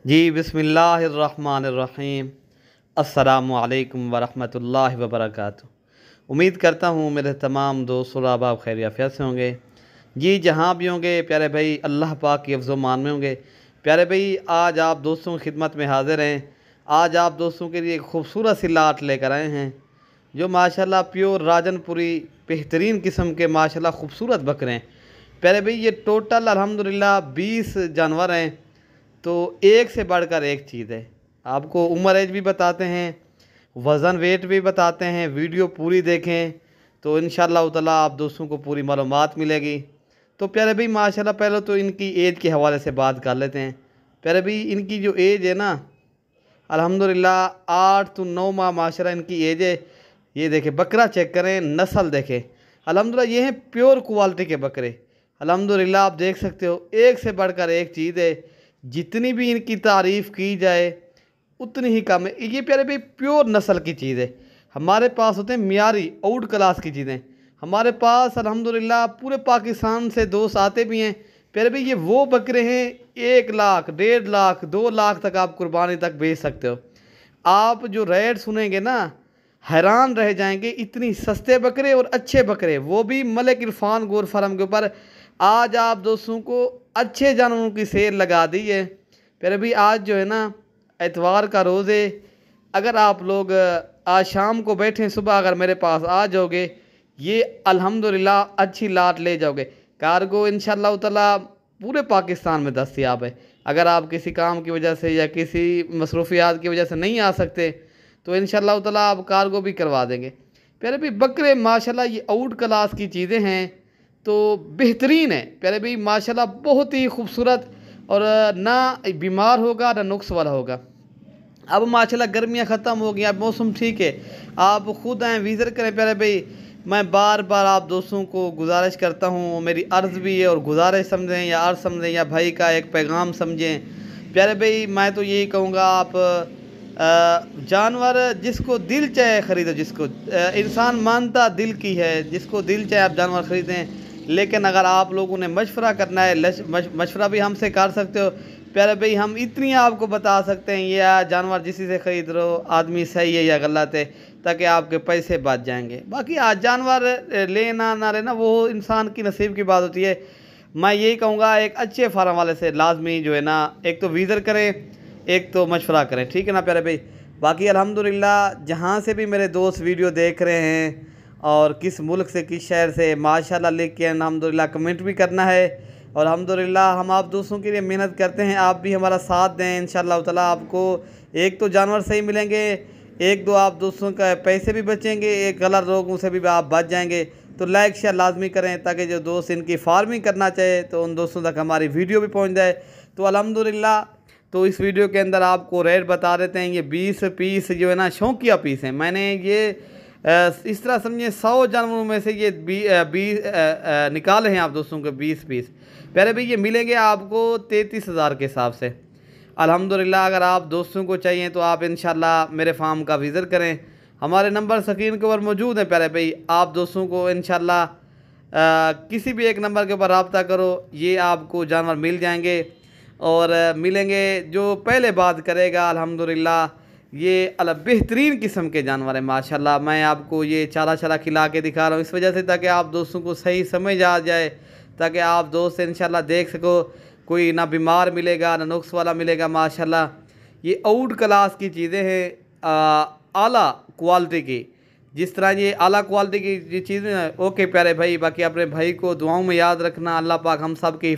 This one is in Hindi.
जी बिस्मिल्लाहिर्रहमानिर्रहीम। अस्सलामु अलैकुम वरहमतुल्लाहि वबरकातुहू। उम्मीद करता हूँ मेरे तमाम दोस्त और अहबाब खैर आफियत से होंगे। जी जहाँ भी होंगे प्यारे भाई, अल्लाह पाक की अफ़्ज़ो मान में होंगे। प्यारे भाई, आज आप दोस्तों की खिदमत में हाज़िर हैं। आज आप दोस्तों के लिए खूबसूरत सी लाट लेकर आए हैं जो माशाल्लाह प्योर राजनपुरी बेहतरीन किस्म के माशाल्लाह खूबसूरत बकरे हैं। प्यारे भाई, ये टोटल अल्हम्दुलिल्लाह 20 जानवर हैं। तो एक से बढ़कर एक चीज़ है। आपको उम्र एज भी बताते हैं, वज़न वेट भी बताते हैं। वीडियो पूरी देखें तो इंशाअल्लाह ताला आप दोस्तों को पूरी मालूमात मिलेगी। तो प्यारे भाई माशाल्लाह, पहले तो इनकी एज के हवाले से बात कर लेते हैं। प्यारे भाई, इनकी जो एज है ना, अल्हम्दुलिल्लाह 8 to 9 माह माशाल्लाह इनकी एज है। ये देखें, बकरा चेक करें, नस्ल देखें। अल्हम्दुलिल्लाह ये हैं प्योर क्वालिटी के बकरे। अल्हम्दुलिल्लाह आप देख सकते हो, एक से बढ़कर एक चीज़ है। जितनी भी इनकी तारीफ़ की जाए उतनी ही कम है। ये प्यारे भाई प्योर नस्ल की चीज़ है। हमारे पास होते हैं मियारी आउट क्लास की चीज़ें। हमारे पास अल्हम्दुलिल्लाह पूरे पाकिस्तान से दोस्त आते भी हैं। प्यारे भाई, ये वो बकरे हैं 1 लाख, 1.5 लाख, 2 लाख तक आप कुर्बानी तक बेच सकते हो। आप जो रेट सुनेंगे ना, हैरान रह जाएंगे। इतनी सस्ते बकरे और अच्छे बकरे, वो भी मलिक इरफान गोर फार्म के ऊपर। आज आप दोस्तों को अच्छे जानवरों की सेल लगा दी है। फिर भी आज जो है ना, एतवार का रोज़ है। अगर आप लोग आज शाम को बैठें, सुबह अगर मेरे पास आ जाओगे, ये अल्हम्दुलिल्लाह अच्छी लाट ले जाओगे। कार्गो इंशाअल्लाह ताला पूरे पाकिस्तान में दस्तयाब है। अगर आप किसी काम की वजह से या किसी मसरूफियात की वजह से नहीं आ सकते तो इंशाअल्लाह ताला आप कार्गो भी करवा देंगे। प्यारे भाई, बकरे माशाल्लाह ये आउट क्लास की चीज़ें हैं, तो बेहतरीन है। प्यारे भाई माशाल्लाह बहुत ही खूबसूरत, और ना बीमार होगा ना नुक्स वाला होगा। अब माशाल्लाह गर्मियाँ ख़त्म हो गई, अब मौसम ठीक है। आप खुद आएँ, विज़िट करें। प्यारे भाई, मैं बार बार आप दोस्तों को गुजारिश करता हूँ, मेरी अर्ज़ भी है, और गुजारिश समझें या अर्ज़ समझें या भाई का एक पैगाम समझें। प्यारे भाई, मैं तो यही कहूँगा, आप जानवर जिसको दिल चाहे ख़रीदो। जिसको इंसान मानता दिल की है, जिसको दिल चाहे आप जानवर ख़रीदें। लेकिन अगर आप लोगों ने मशवरा करना है, मशवरा भी हमसे कर सकते हो। प्यारे भाई, हम इतनी आपको बता सकते हैं, ये जानवर जिसी से ख़रीद रहे हो आदमी सही है या गलत है, ताकि आपके पैसे बच जाएंगे। बाकी आज जानवर लेना ना लेना वो इंसान की नसीब की बात होती है। मैं यही कहूँगा, एक अच्छे फार्म वाले से लाजमी जो है ना, एक तो विज़िट करें, एक तो मशवरा करें। ठीक है ना प्यारे भाई। बाकी अल्हम्दुलिल्लाह जहाँ से भी मेरे दोस्त वीडियो देख रहे हैं और किस मुल्क से, किस शहर से, माशाल्लाह लिख के अल्हम्दुलिल्लाह कमेंट भी करना है। और अल्हम्दुलिल्लाह हम आप दोस्तों के लिए मेहनत करते हैं, आप भी हमारा साथ दें। इंशाअल्लाह ताला आपको एक तो जानवर सही मिलेंगे, एक दो आप दोस्तों का पैसे भी बचेंगे, एक गलत रोगों से भी आप बच जाएंगे। तो लाइक शेयर लाजमी करें, ताकि जो दोस्त इनकी फार्मिंग करना चाहे तो उन दोस्तों तक हमारी वीडियो भी पहुँच जाए। तो अल्हम्दुलिल्लाह, तो इस वीडियो के अंदर आपको रेट बता देते हैं। ये 20 पीस जो है ना, शौकिया पीस हैं। मैंने ये इस तरह समझिए 100 जानवरों में से ये 20 निकाले हैं आप दोस्तों के 20 पीस। प्यारे भाई, ये मिलेंगे आपको 33,000 के हिसाब से। अल्हम्दुलिल्लाह, अगर आप दोस्तों को चाहिए तो आप इंशाल्लाह मेरे फार्म का विज़िट करें। हमारे नंबर स्क्रीन के ऊपर मौजूद है। प्यारे भाई, आप दोस्तों को इंशाल्लाह किसी भी एक नंबर के ऊपर रब्ता करो, ये आपको जानवर मिल जाएंगे। और मिलेंगे जो पहले बात करेगा, अल्हम्दुलिल्लाह ये बेहतरीन किस्म के जानवर है माशाल्लाह। मैं आपको ये चारा चारा खिला के दिखा रहा हूँ इस वजह से, ताकि आप दोस्तों को सही समझ आ जाए, ताकि आप दोस्त इंशाल्लाह देख सको। कोई ना बीमार मिलेगा ना नुक्स वाला मिलेगा माशाल्लाह। ये आउट क्लास की चीज़ें हैं, आला क्वालिटी की। जिस तरह ये आला क्वालिटी की चीज़ें हैं। ओके प्यारे भाई, बाकी अपने भाई को दुआओं में याद रखना। अल्लाह पाक हम सब की